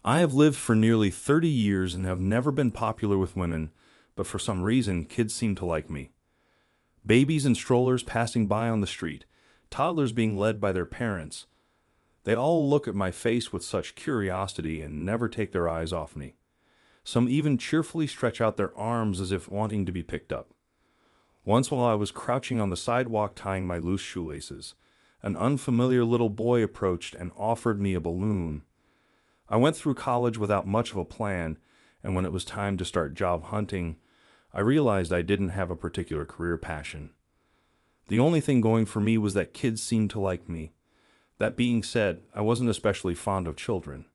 I have lived for nearly 30 years and have never been popular with women, but for some reason, kids seem to like me. Babies and strollers passing by on the street, toddlers being led by their parents. They all look at my face with such curiosity and never take their eyes off me. Some even cheerfully stretch out their arms as if wanting to be picked up. Once while I was crouching on the sidewalk tying my loose shoelaces, an unfamiliar little boy approached and offered me a balloon. I went through college without much of a plan, and when it was time to start job hunting, I realized I didn't have a particular career passion. The only thing going for me was that kids seemed to like me. That being said, I wasn't especially fond of children.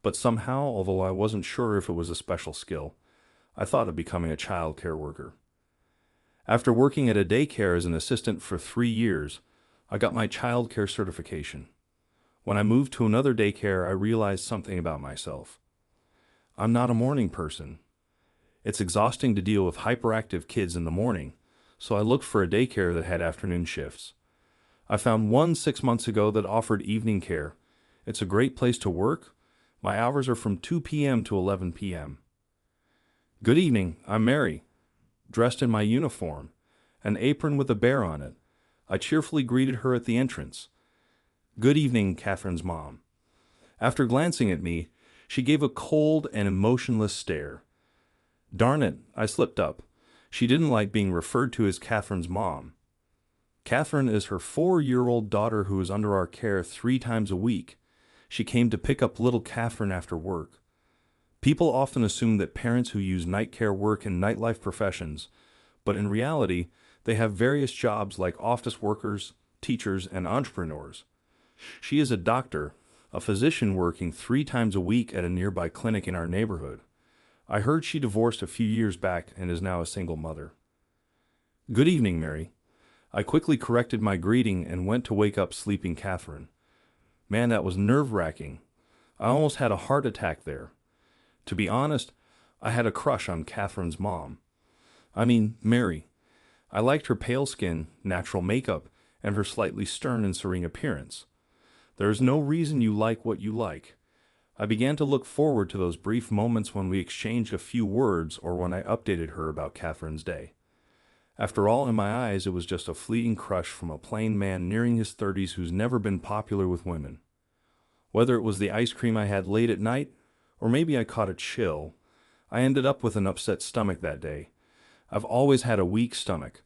But somehow, although I wasn't sure if it was a special skill, I thought of becoming a child care worker. After working at a daycare as an assistant for 3 years, I got my child care certification. When I moved to another daycare, I realized something about myself. I'm not a morning person. It's exhausting to deal with hyperactive kids in the morning, so I looked for a daycare that had afternoon shifts. I found one 6 months ago that offered evening care. It's a great place to work. My hours are from 2 p.m. to 11 p.m. Good evening, I'm Mary. Dressed in my uniform, an apron with a bear on it, I cheerfully greeted her at the entrance. Good evening, Catherine's mom. After glancing at me, she gave a cold and emotionless stare. Darn it, I slipped up. She didn't like being referred to as Catherine's mom. Catherine is her 4-year-old daughter who is under our care 3 times a week. She came to pick up little Catherine after work. People often assume that parents who use night care work in nightlife professions, but in reality, they have various jobs like office workers, teachers, and entrepreneurs. She is a doctor, a physician working 3 times a week at a nearby clinic in our neighborhood. I heard she divorced a few years back and is now a single mother. Good evening, Mary. I quickly corrected my greeting and went to wake up sleeping Catherine. Man, that was nerve-wracking. I almost had a heart attack there. To be honest, I had a crush on Catherine's mom. Mary. I liked her pale skin, natural makeup, and her slightly stern and serene appearance. There is no reason you like what you like. I began to look forward to those brief moments when we exchanged a few words or when I updated her about Catherine's day. After all, in my eyes, it was just a fleeting crush from a plain man nearing his 30s who's never been popular with women. Whether it was the ice cream I had late at night, or maybe I caught a chill, I ended up with an upset stomach that day. I've always had a weak stomach.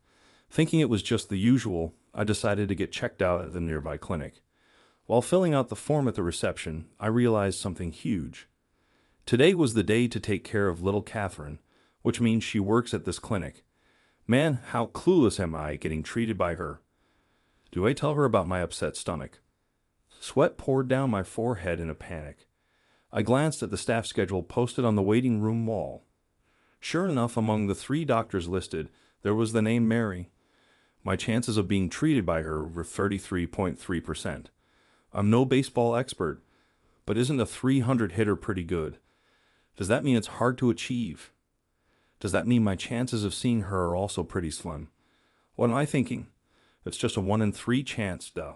Thinking it was just the usual, I decided to get checked out at the nearby clinic. While filling out the form at the reception, I realized something huge. Today was the day to take care of little Catherine, which means she works at this clinic. Man, how clueless am I getting treated by her. Do I tell her about my upset stomach? Sweat poured down my forehead in a panic. I glanced at the staff schedule posted on the waiting room wall. Sure enough, among the 3 doctors listed, there was the name Mary. My chances of being treated by her were 33.3%. I'm no baseball expert, but isn't a 300 hitter pretty good? Does that mean it's hard to achieve? Does that mean my chances of seeing her are also pretty slim? What am I thinking? It's just a 1 in 3 chance, duh.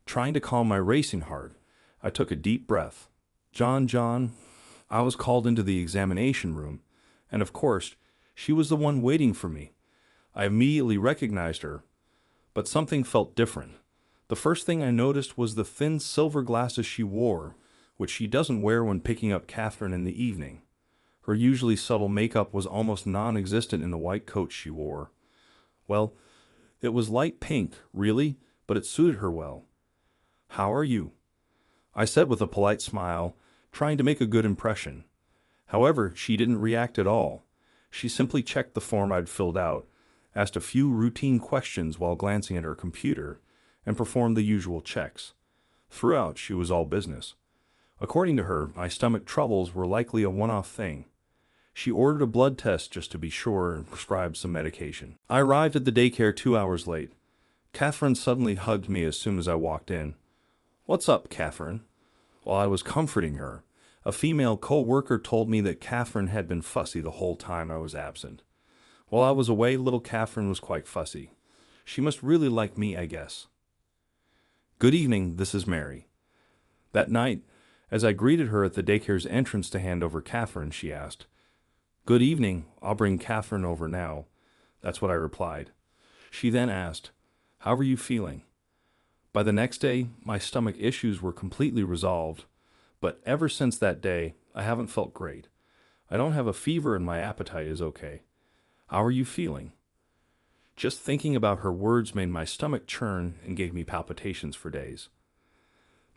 Trying to calm my racing heart, I took a deep breath. John, I was called into the examination room, and of course, she was the one waiting for me. I immediately recognized her, but something felt different. The first thing I noticed was the thin silver glasses she wore, which she doesn't wear when picking up Catherine in the evening. Her usually subtle makeup was almost non-existent in the white coat she wore. Well, it was light pink, really, but it suited her well. How are you? I said with a polite smile, trying to make a good impression. However, she didn't react at all. She simply checked the form I'd filled out, asked a few routine questions while glancing at her computer, and performed the usual checks. Throughout, she was all business. According to her, my stomach troubles were likely a one-off thing. She ordered a blood test just to be sure and prescribed some medication. I arrived at the daycare 2 hours late. Catherine suddenly hugged me as soon as I walked in. What's up, Catherine? While I was comforting her, a female co-worker told me that Catherine had been fussy the whole time I was absent. While I was away, little Catherine was quite fussy. She must really like me, I guess. Good evening, this is Mary. That night, As I greeted her at the daycare's entrance to hand over Catherine, she asked, "Good evening, I'll bring Catherine over now." That's what I replied. She then asked, "How are you feeling?" By the next day, my stomach issues were completely resolved, but ever since that day, I haven't felt great. I don't have a fever and my appetite is okay. How are you feeling? Just thinking about her words made my stomach churn and gave me palpitations for days.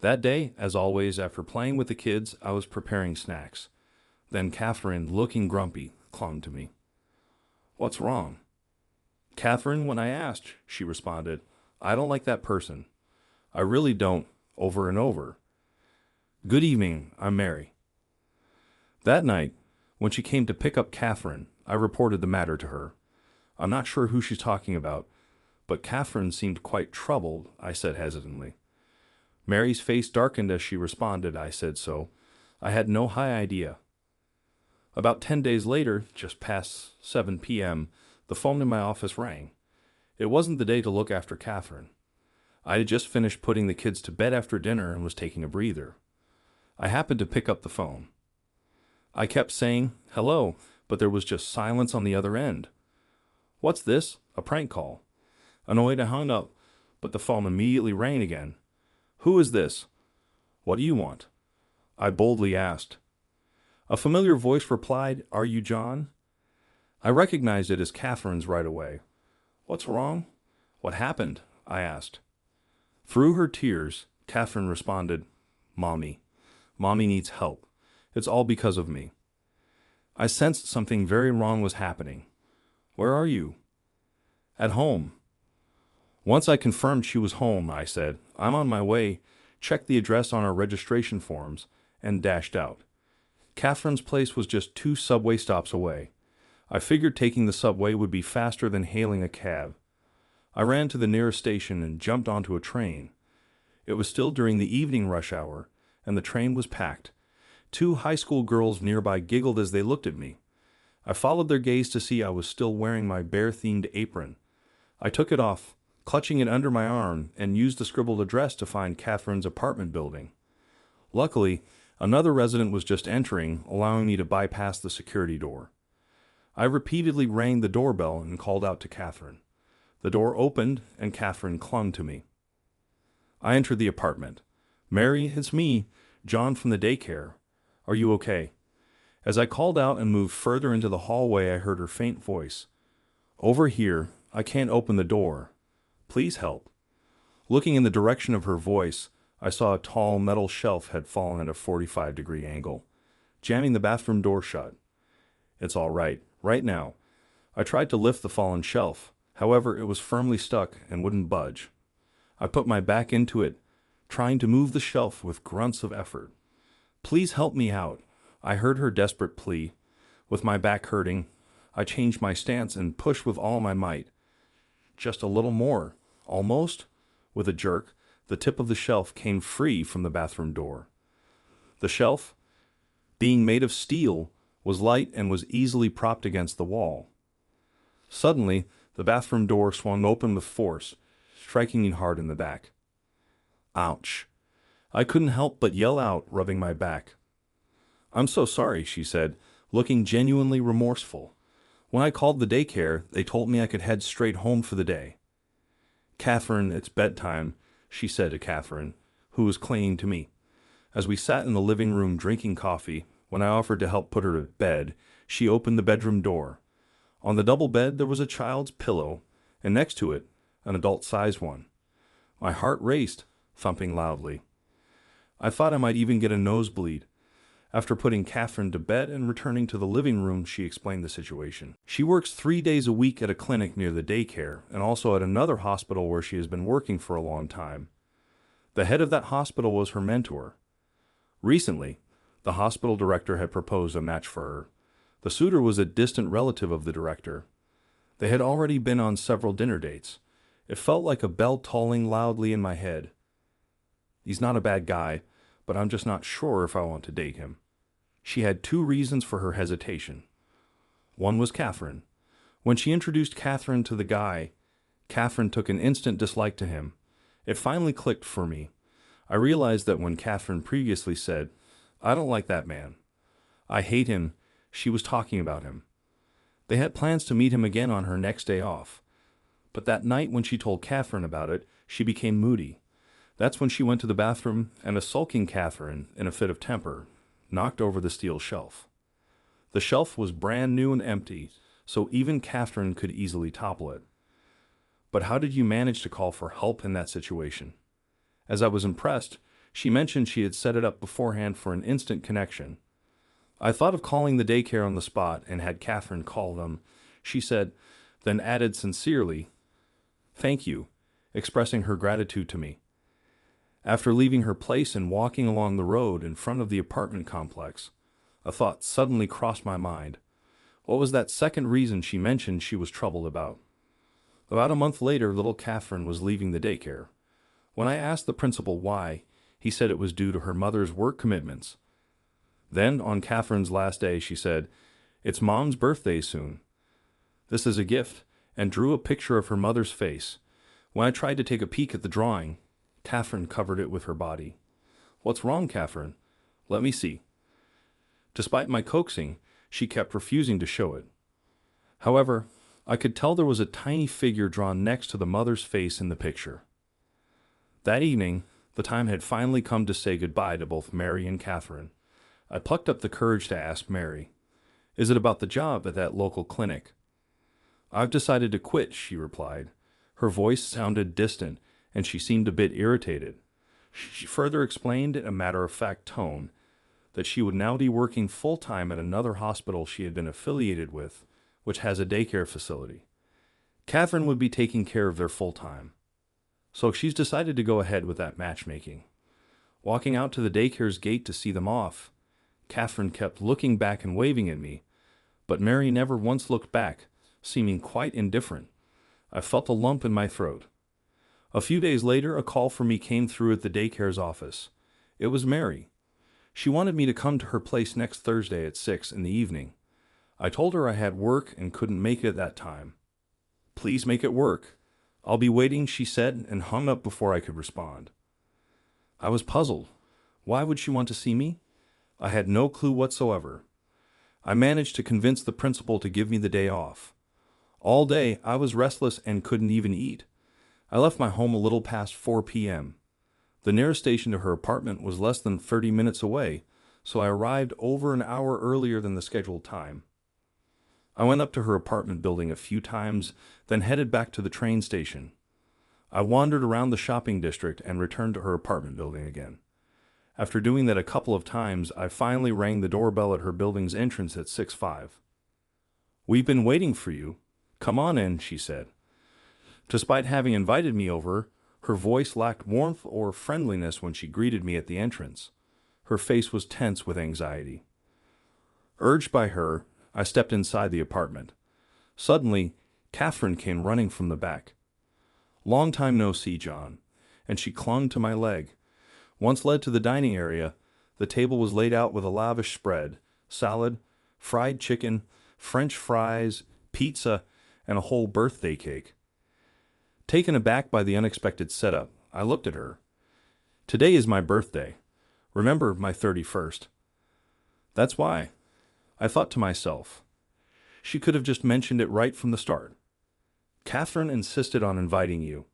That day, as always, after playing with the kids, I was preparing snacks. Then Catherine, looking grumpy, clung to me. "What's wrong?" "Catherine, when I asked," she responded, "I don't like that person. I really don't," over and over. "Good evening, I'm Mary." That night, when she came to pick up Catherine, I reported the matter to her. "I'm not sure who she's talking about, but Catherine seemed quite troubled," I said hesitantly. Mary's face darkened as she responded, "I said so. I had no high idea." About 10 days later, just past 7 p.m., the phone in my office rang. It wasn't the day to look after Catherine. I had just finished putting the kids to bed after dinner and was taking a breather. I happened to pick up the phone. I kept saying, "Hello," but there was just silence on the other end. "What's this? A prank call?" Annoyed, I hung up, but the phone immediately rang again. "Who is this?" "What do you want?" I boldly asked. A familiar voice replied, "Are you John?" I recognized it as Catherine's right away. "What's wrong?" "What happened?" I asked. Through her tears, Catherine responded, "Mommy. Mommy needs help. It's all because of me." I sensed something very wrong was happening. "Where are you?" "At home." Once I confirmed she was home, I said, "I'm on my way," checked the address on our registration forms, and dashed out. Catherine's place was just 2 subway stops away. I figured taking the subway would be faster than hailing a cab. I ran to the nearest station and jumped onto a train. It was still during the evening rush hour, and the train was packed. 2 high school girls nearby giggled as they looked at me. I followed their gaze to see I was still wearing my bear-themed apron. I took it off, clutching it under my arm, and used the scribbled address to find Catherine's apartment building. Luckily, another resident was just entering, allowing me to bypass the security door. I repeatedly rang the doorbell and called out to Catherine. The door opened, and Catherine clung to me. I entered the apartment. "Mary, it's me, John from the daycare. Are you okay?" As I called out and moved further into the hallway, I heard her faint voice. "Over here. I can't open the door. Please help." Looking in the direction of her voice, I saw a tall metal shelf had fallen at a 45-degree angle, jamming the bathroom door shut. "It's all right. Right now." I tried to lift the fallen shelf. However, it was firmly stuck and wouldn't budge. I put my back into it, trying to move the shelf with grunts of effort. "Please help me out," I heard her desperate plea. With my back hurting, I changed my stance and pushed with all my might. Just a little more. Almost. With a jerk, the tip of the shelf came free from the bathroom door. The shelf, being made of steel, was light and was easily propped against the wall. Suddenly, the bathroom door swung open with force, striking me hard in the back. Ouch. I couldn't help but yell out, rubbing my back. "I'm so sorry," she said, looking genuinely remorseful. "When I called the daycare, they told me I could head straight home for the day." "Catherine, it's bedtime," she said to Catherine, who was clinging to me. As we sat in the living room drinking coffee, when I offered to help put her to bed, she opened the bedroom door. On the double bed there was a child's pillow, and next to it, an adult-sized one. My heart raced, thumping loudly. I thought I might even get a nosebleed. After putting Catherine to bed and returning to the living room, she explained the situation. She works 3 days a week at a clinic near the daycare, and also at another hospital where she has been working for a long time. The head of that hospital was her mentor. Recently, the hospital director had proposed a match for her. The suitor was a distant relative of the director. They had already been on several dinner dates. It felt like a bell tolling loudly in my head. He's not a bad guy, but I'm just not sure if I want to date him. She had 2 reasons for her hesitation. One was Catherine. When she introduced Catherine to the guy, Catherine took an instant dislike to him. It finally clicked for me. I realized that when Catherine previously said, I don't like that man. I hate him. She was talking about him. They had plans to meet him again on her next day off. But that night when she told Catherine about it, she became moody. That's when she went to the bathroom, and a sulking Catherine, in a fit of temper, knocked over the steel shelf. The shelf was brand new and empty, so even Catherine could easily topple it. But how did you manage to call for help in that situation? As I was impressed, she mentioned she had set it up beforehand for an instant connection. I thought of calling the daycare on the spot and had Catherine call them, she said, then added sincerely, "Thank you," expressing her gratitude to me. After leaving her place and walking along the road in front of the apartment complex, a thought suddenly crossed my mind. What was that second reason she mentioned she was troubled about? About a month later, little Catherine was leaving the daycare. When I asked the principal why, he said it was due to her mother's work commitments. Then, on Catherine's last day, she said, "It's Mom's birthday soon. This is a gift," and drew a picture of her mother's face. When I tried to take a peek at the drawing, Catherine covered it with her body. "What's wrong, Catherine? Let me see." Despite my coaxing, she kept refusing to show it. However, I could tell there was a tiny figure drawn next to the mother's face in the picture. That evening, the time had finally come to say goodbye to both Mary and Catherine. I plucked up the courage to ask Mary, "Is it about the job at that local clinic?" "I've decided to quit," she replied. Her voice sounded distant, and she seemed a bit irritated. She further explained in a matter-of-fact tone that she would now be working full-time at another hospital she had been affiliated with, which has a daycare facility. Catherine would be taking care of their full-time. So she's decided to go ahead with that matchmaking. Walking out to the daycare's gate to see them off, Catherine kept looking back and waving at me, but Mary never once looked back, seeming quite indifferent. I felt a lump in my throat. A few days later, a call for me came through at the daycare's office. It was Mary. She wanted me to come to her place next Thursday at 6 in the evening. I told her I had work and couldn't make it at that time. "Please make it work. I'll be waiting," she said, and hung up before I could respond. I was puzzled. Why would she want to see me? I had no clue whatsoever. I managed to convince the principal to give me the day off. All day, I was restless and couldn't even eat. I left my home a little past 4 p.m. The nearest station to her apartment was less than 30 minutes away, so I arrived over an hour earlier than the scheduled time. I went up to her apartment building a few times, then headed back to the train station. I wandered around the shopping district and returned to her apartment building again. After doing that a couple of times, I finally rang the doorbell at her building's entrance at 6:05. "We've been waiting for you. Come on in," she said. Despite having invited me over, her voice lacked warmth or friendliness when she greeted me at the entrance. Her face was tense with anxiety. Urged by her, I stepped inside the apartment. Suddenly, Catherine came running from the back. "Long time no see, John," and she clung to my leg. Once led to the dining area, the table was laid out with a lavish spread: salad, fried chicken, French fries, pizza, and a whole birthday cake. Taken aback by the unexpected setup, I looked at her. "Today is my birthday. Remember, my 31st. "That's why," I thought to myself. She could have just mentioned it right from the start. "Catherine insisted on inviting you."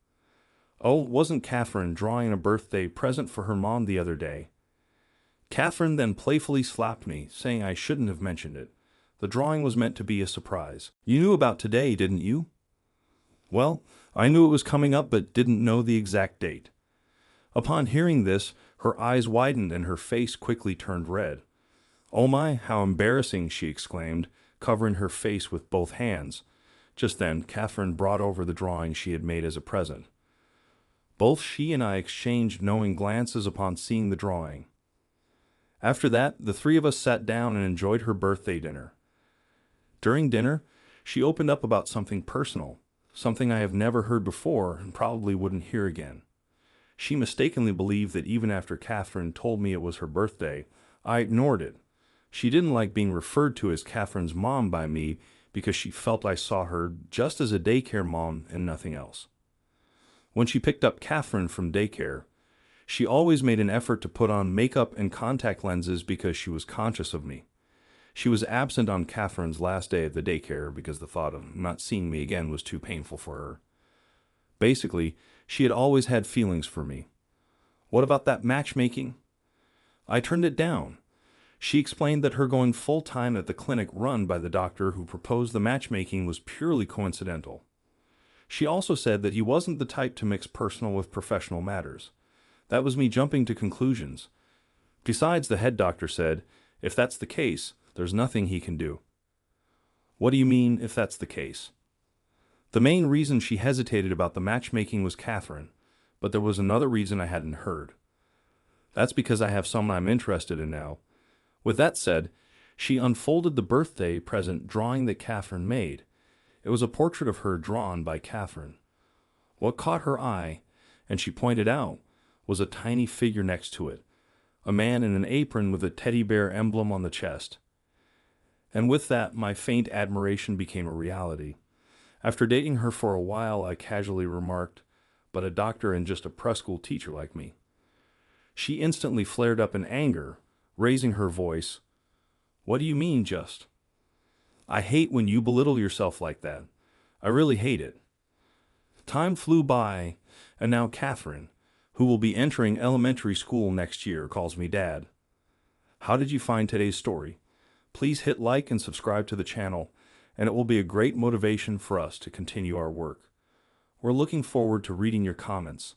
Oh, wasn't Catherine drawing a birthday present for her mom the other day? Catherine then playfully slapped me, saying I shouldn't have mentioned it. The drawing was meant to be a surprise. "You knew about today, didn't you?" Well, I knew it was coming up but didn't know the exact date. Upon hearing this, her eyes widened and her face quickly turned red. "Oh my, how embarrassing," she exclaimed, covering her face with both hands. Just then, Catherine brought over the drawing she had made as a present. Both she and I exchanged knowing glances upon seeing the drawing. After that, the three of us sat down and enjoyed her birthday dinner. During dinner, she opened up about something personal, something I have never heard before and probably wouldn't hear again. She mistakenly believed that even after Catherine told me it was her birthday, I ignored it. She didn't like being referred to as Catherine's mom by me because she felt I saw her just as a daycare mom and nothing else. When she picked up Catherine from daycare, She always made an effort to put on makeup and contact lenses because she was conscious of me. She was absent on Catherine's last day at the daycare because the thought of not seeing me again was too painful for her. Basically, she had always had feelings for me. What about that matchmaking? I turned it down. She explained that her going full-time at the clinic run by the doctor who proposed the matchmaking was purely coincidental. She also said that he wasn't the type to mix personal with professional matters. That was me jumping to conclusions. Besides, the head doctor said, if that's the case, there's nothing he can do. What do you mean, if that's the case? The main reason she hesitated about the matchmaking was Catherine, but there was another reason I hadn't heard. That's because I have someone I'm interested in now. With that said, she unfolded the birthday present drawing that Catherine made. It was a portrait of her drawn by Catherine. What caught her eye, and she pointed out, was a tiny figure next to it, a man in an apron with a teddy bear emblem on the chest. And with that, my faint admiration became a reality. After dating her for a while, I casually remarked, but a doctor and just a preschool teacher like me. She instantly flared up in anger, raising her voice. What do you mean, just? I hate when you belittle yourself like that. I really hate it. Time flew by, and now Catherine, who will be entering elementary school next year, calls me Dad. How did you find today's story? Please hit like and subscribe to the channel, and it will be a great motivation for us to continue our work. We're looking forward to reading your comments.